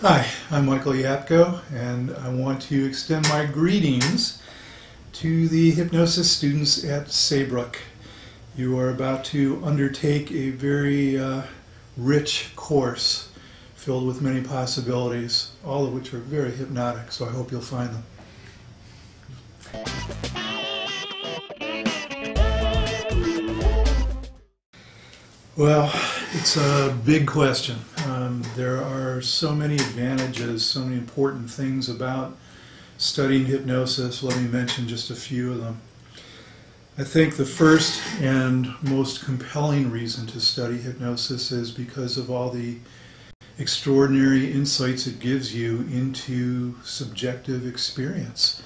Hi, I'm Michael Yapko, and I want to extend my greetings to the hypnosis students at Saybrook. You are about to undertake a very rich course filled with many possibilities, all of which are very hypnotic, so I hope you'll find them. Well, it's a big question. There are so many advantages, so many important things about studying hypnosis. Let me mention just a few of them. I think the first and most compelling reason to study hypnosis is because of all the extraordinary insights it gives you into subjective experience,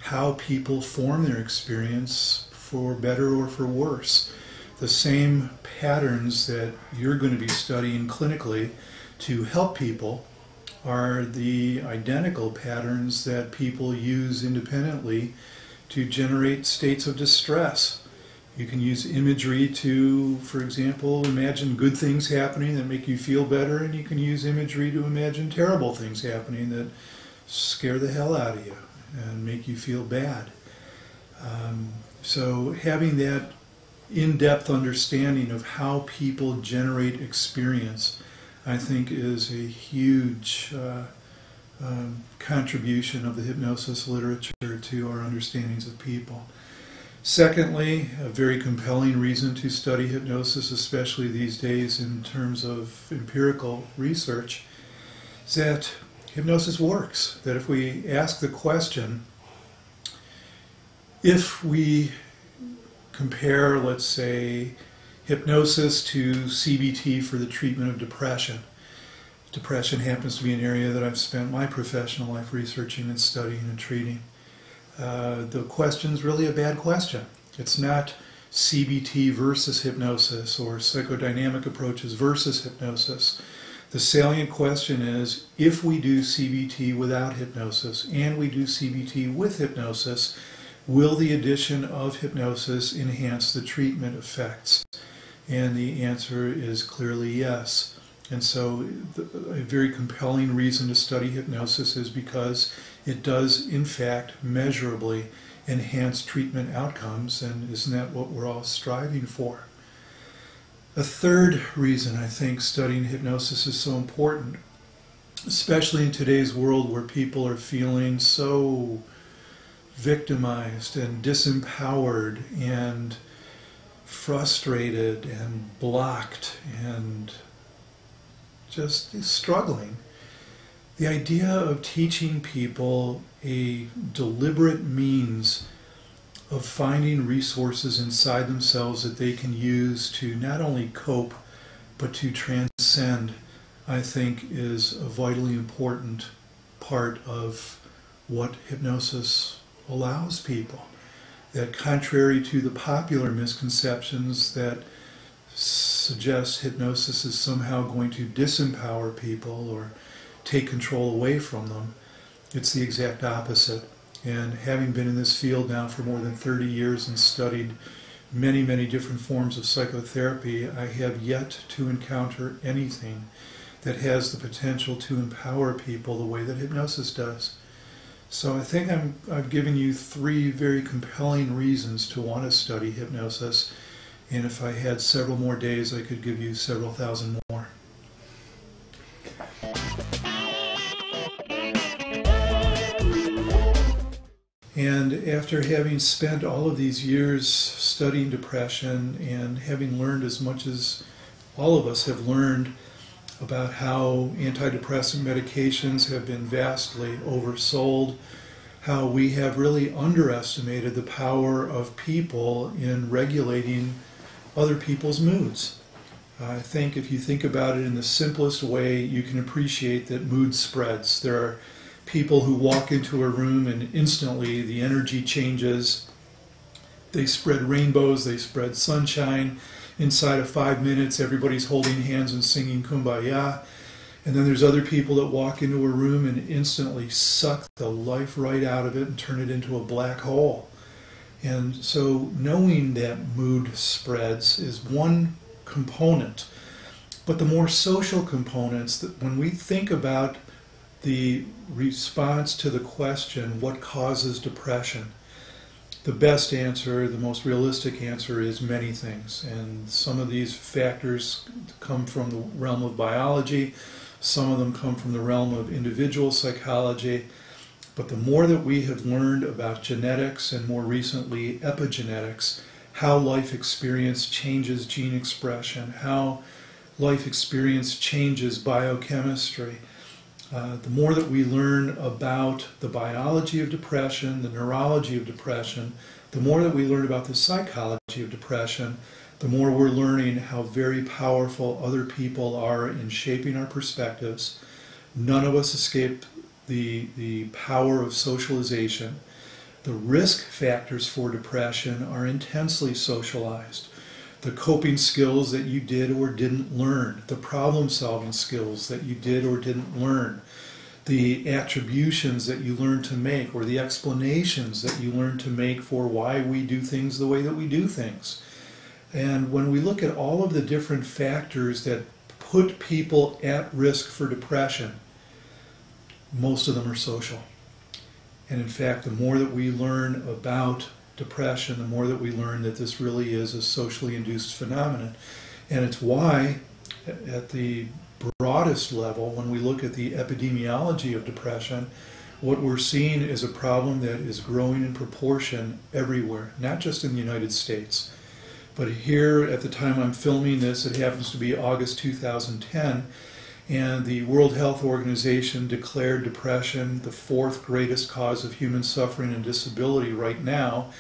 how people form their experience for better or for worse. The same patterns that you're going to be studying clinically to help people are the identical patterns that people use independently to generate states of distress. You can use imagery to, for example, imagine good things happening that make you feel better, and you can use imagery to imagine terrible things happening that scare the hell out of you and make you feel bad. So having that in-depth understanding of how people generate experience, I think, is a huge contribution of the hypnosis literature to our understandings of people. Secondly, a very compelling reason to study hypnosis, especially these days in terms of empirical research, is that hypnosis works. That if we ask the question, if we compare, let's say, hypnosis to CBT for the treatment of depression. Depression happens to be an area that I've spent my professional life researching and studying and treating. The question's really a bad question. It's not CBT versus hypnosis or psychodynamic approaches versus hypnosis. The salient question is, if we do CBT without hypnosis and we do CBT with hypnosis, will the addition of hypnosis enhance the treatment effects? And the answer is clearly yes. And so a very compelling reason to study hypnosis is because it does, in fact, measurably enhance treatment outcomes, and isn't that what we're all striving for? A third reason I think studying hypnosis is so important, especially in today's world where people are feeling so victimized and disempowered and frustrated and blocked and just struggling. The idea of teaching people a deliberate means of finding resources inside themselves that they can use to not only cope but to transcend, I think, is a vitally important part of what hypnosis allows people. That contrary to the popular misconceptions that suggest hypnosis is somehow going to disempower people or take control away from them, it's the exact opposite. And having been in this field now for more than 30 years and studied many, many different forms of psychotherapy, I have yet to encounter anything that has the potential to empower people the way that hypnosis does. So I think I've given you three very compelling reasons to want to study hypnosis, and if I had several more days, I could give you several thousand more. And after having spent all of these years studying depression and having learned as much as all of us have learned about how antidepressant medications have been vastly oversold, how we have really underestimated the power of people in regulating other people's moods. I think if you think about it in the simplest way, you can appreciate that mood spreads. There are people who walk into a room and instantly the energy changes. They spread rainbows, they spread sunshine. Inside of 5 minutes, everybody's holding hands and singing Kumbaya. And then there's other people that walk into a room and instantly suck the life right out of it and turn it into a black hole. And so knowing that mood spreads is one component. But the more social components, that when we think about the response to the question, what causes depression? The best answer, the most realistic answer is many things. And some of these factors come from the realm of biology, some of them come from the realm of individual psychology. But the more that we have learned about genetics and more recently epigenetics, how life experience changes gene expression, how life experience changes biochemistry, the more that we learn about the biology of depression, the neurology of depression, the more that we learn about the psychology of depression, the more we're learning how very powerful other people are in shaping our perspectives. None of us escape the power of socialization. The risk factors for depression are intensely socialized. The coping skills that you did or didn't learn, the problem-solving skills that you did or didn't learn, the attributions that you learned to make or the explanations that you learned to make for why we do things the way that we do things. And when we look at all of the different factors that put people at risk for depression, most of them are social. And in fact, the more that we learn about depression, the more that we learn that this really is a socially induced phenomenon. And it's why, at the broadest level, when we look at the epidemiology of depression, what we're seeing is a problem that is growing in proportion everywhere, not just in the United States. But here, at the time I'm filming this, it happens to be August 2010, and the World Health Organization declared depression the fourth greatest cause of human suffering and disability right now,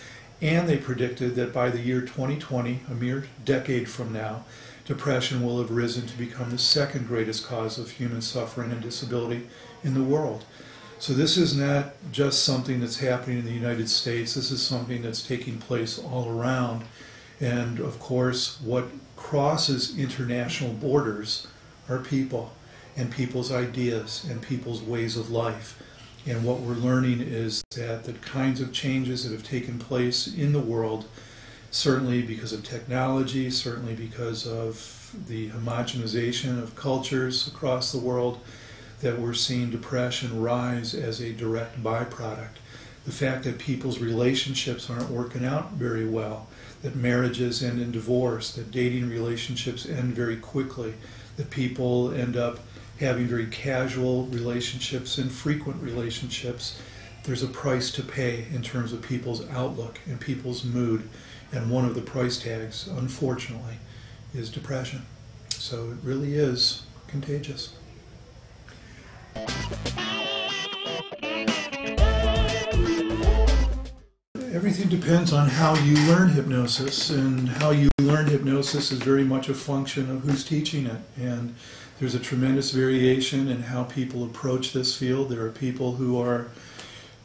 and they predicted that by the year 2020, a mere decade from now, depression will have risen to become the second greatest cause of human suffering and disability in the world. So this is not just something that's happening in the United States, this is something that's taking place all around. And of course, what crosses international borders are people and people's ideas and people's ways of life. And what we're learning is that the kinds of changes that have taken place in the world, certainly because of technology, certainly because of the homogenization of cultures across the world, that we're seeing depression rise as a direct byproduct. The fact that people's relationships aren't working out very well, that marriages end in divorce, that dating relationships end very quickly, that people end up having very casual relationships and frequent relationships. There's a price to pay in terms of people's outlook and people's mood. And one of the price tags, unfortunately, is depression. So it really is contagious. Everything depends on how you learn hypnosis, and how you learn hypnosis is very much a function of who's teaching it. And there's a tremendous variation in how people approach this field. There are people who are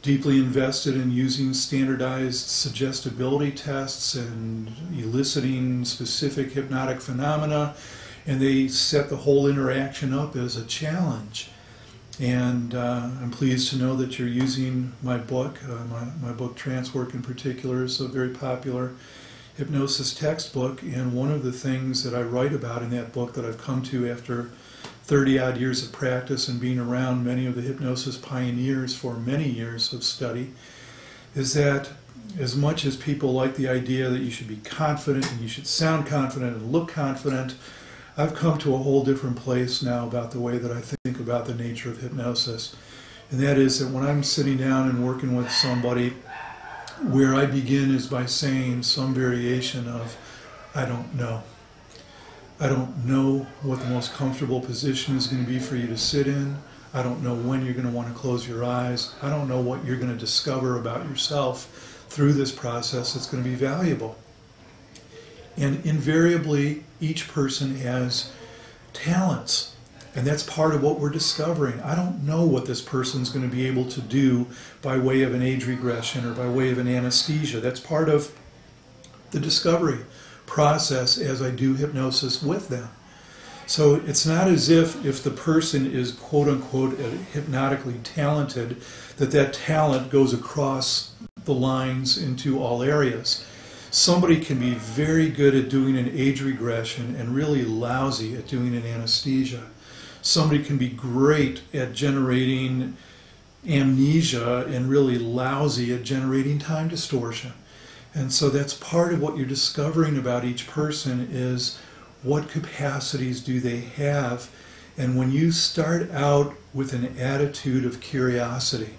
deeply invested in using standardized suggestibility tests and eliciting specific hypnotic phenomena, and they set the whole interaction up as a challenge. And I'm pleased to know that you're using my book. My book, Trance Work in particular, is a very popular hypnosis textbook. And one of the things that I write about in that book that I've come to after 30-odd years of practice and being around many of the hypnosis pioneers for many years of study is that as much as people like the idea that you should be confident and you should sound confident and look confident, I've come to a whole different place now about the way that I think about the nature of hypnosis. And that is that when I'm sitting down and working with somebody, where I begin is by saying some variation of, I don't know. I don't know what the most comfortable position is going to be for you to sit in. I don't know when you're going to want to close your eyes. I don't know what you're going to discover about yourself through this process that's going to be valuable. And invariably, each person has talents, and that's part of what we're discovering. I don't know what this person's going to be able to do by way of an age regression or by way of an anesthesia. That's part of the discovery process as I do hypnosis with them. So it's not as if the person is quote-unquote hypnotically talented, that talent goes across the lines into all areas. Somebody can be very good at doing an age regression and really lousy at doing an anesthesia. somebody can be great at generating amnesia and really lousy at generating time distortion. And so that's part of what you're discovering about each person is what capacities do they have. And when you start out with an attitude of curiosity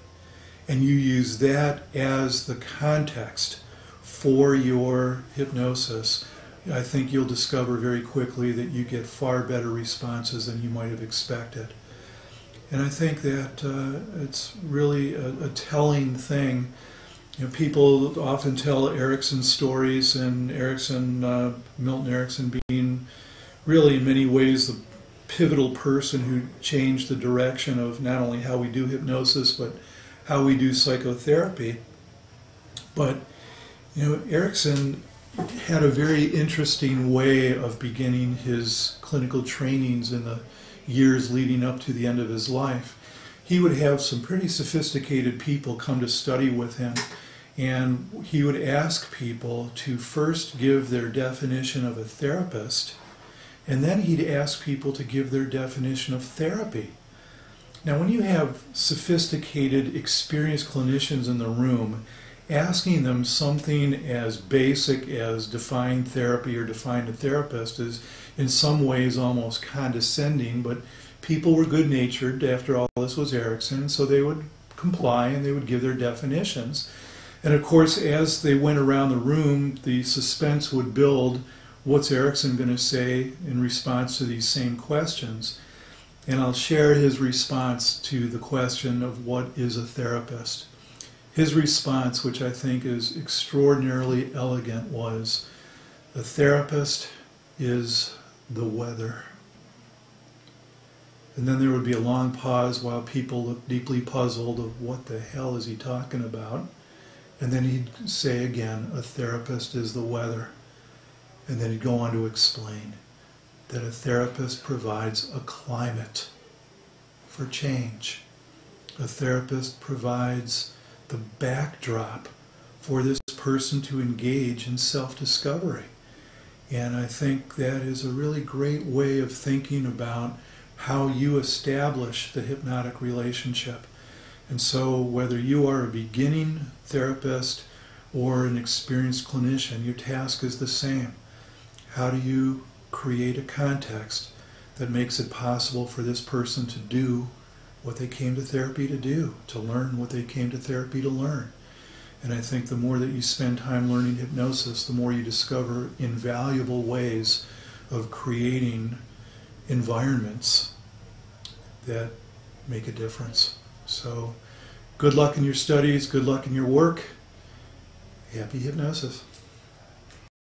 and you use that as the context for your hypnosis, I think you'll discover very quickly that you get far better responses than you might have expected. And I think that it's really a telling thing. You know, people often tell Erickson stories, and Milton Erickson being really in many ways the pivotal person who changed the direction of not only how we do hypnosis, but how we do psychotherapy. But, you know, Erickson had a very interesting way of beginning his clinical trainings in the years leading up to the end of his life. He would have some pretty sophisticated people come to study with him, and he would ask people to first give their definition of a therapist, and then he'd ask people to give their definition of therapy. Now, when you have sophisticated, experienced clinicians in the room, asking them something as basic as define therapy or define a therapist is in some ways almost condescending, but people were good-natured. After all, this was Erickson, so they would comply and they would give their definitions. And of course, as they went around the room, the suspense would build. What's Erickson going to say in response to these same questions? And I'll share his response to the question of what is a therapist. His response, which I think is extraordinarily elegant, was, "A therapist is the weather." And then there would be a long pause while people looked deeply puzzled of what the hell is he talking about. And then he'd say again, "A therapist is the weather." And then he'd go on to explain that a therapist provides a climate for change. A therapist provides the backdrop for this person to engage in self-discovery. And I think that is a really great way of thinking about how you establish the hypnotic relationship. And so whether you are a beginning therapist or an experienced clinician, your task is the same. How do you create a context that makes it possible for this person to do what they came to therapy to do, to learn what they came to therapy to learn? And I think the more that you spend time learning hypnosis, the more you discover invaluable ways of creating environments that make a difference. So good luck in your studies, good luck in your work. Happy hypnosis.